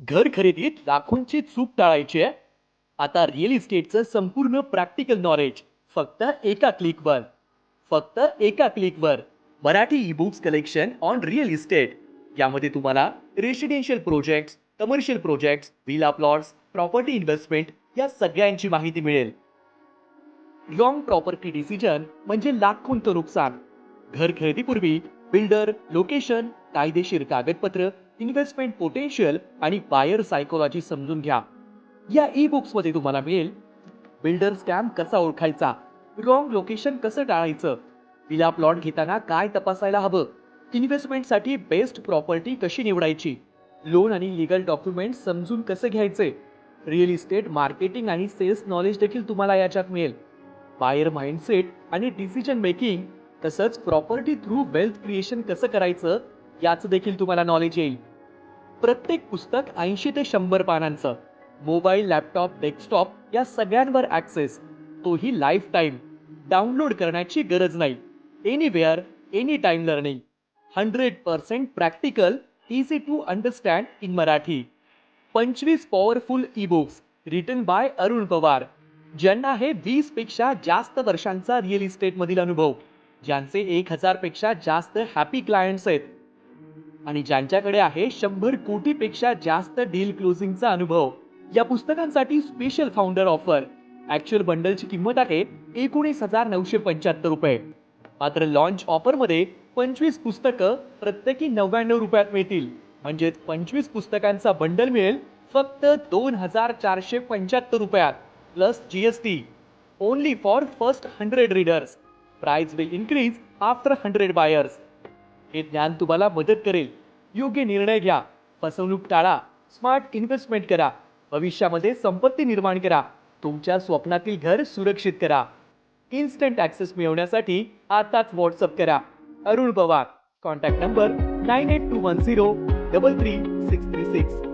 घर खरेदीत लाखोंची चूक टाळायची आहे. आता रिअल इस्टेटचं संपूर्ण प्रॅक्टिकल नॉलेज फक्त एका क्लिकवर. फक्त एका क्लिकवर. Marathi e-books collection on real estate. यामध्ये तुम्हाला residential projects, commercial projects, villa plots, property investment या सगळ्यांची माहिती मिळेल. रॉंग प्रॉपर्टी डिसिजन म्हणजे लाखोंचं नुकसान. घर खरेदीपूर्वी बिल्डर, लोकेशन, कायदेशीर कागदपत्र, इन्व्हेस्टमेंट पोटेन्शियल आणि बायर सायकोलॉजी समजून घ्या. या ई बुक्स मध्ये तुम्हाला मिळेल बिल्डर स्कॅम कसा ओळखायचा, रॉंग लोकेशन कसं टाळायचं, विला प्लॉट घेताना काय तपासायला हवं, इन्व्हेस्टमेंटसाठी बेस्ट प्रॉपर्टी कशी निवडायची, लोन आणि लीगल डॉक्युमेंट समजून कसे घ्यायचे, रिअल इस्टेट मार्केटिंग आणि सेल्स नॉलेज देखील तुम्हाला याच्यात मिळेल. बायर माइंडसेट आणि डिसिजन मेकिंग, तसंच प्रॉपर्टी थ्रू वेल्थ क्रिएशन कसं करायचं याचं देखील तुम्हाला नॉलेज येईल. प्रत्येक पुस्तक 80 ते 100 पानांचं. मोबाईल, लॅपटॉप, डेस्कटॉप या सगळ्यांवर ॲक्सेस, तोही लाईफ टाईम. डाउनलोड करण्याची गरज नाही. Anywhere, any time learning. 100% practical, easy to understand in Marathi. 25 powerful e books written by Arun Pawar, ज्यांना आहे 20 पेक्षा जास्त वर्षांचा रिअल इस्टेट मधील अनुभव, ज्यांचे 1000 पेक्षा जास्त हॅपी क्लायंट्स आहेत आणि ज्यांच्याकडे आहे 100 कोटीपेक्षा जास्त डील क्लोजिंगचा अनुभव. या पुस्तकांसाठी स्पेशल फाउंडर ऑफर. ऍक्च्युअल बंडलची किंमत आहे 19,975 रुपये. मात्र लॉन्च ऑफर मध्ये 25 पुस्तकं प्रत्येकी 99 रुपयात मिळतील. म्हणजेच 25 पुस्तकांचा बंडल मिळेल फक्त 2,475 रुपयात plus GST. Only for first 100 readers. Price will increase after 100 buyers. हे ज्ञान तुम्हाला मदत करेल. योग्य निर्णय घ्या, फसवणूक टाळा, स्मार्ट इन्व्हेस्टमेंट करा, भविष्यामध्ये संपत्ती निर्माण करा, तुमच्या स्वप्नातील घर सुरक्षित करा. इन्स्टंट ॲक्सेस मिळवण्यासाठी आताच व्हॉट्सअप करा. अरुण पवार. Contact number 9821033636.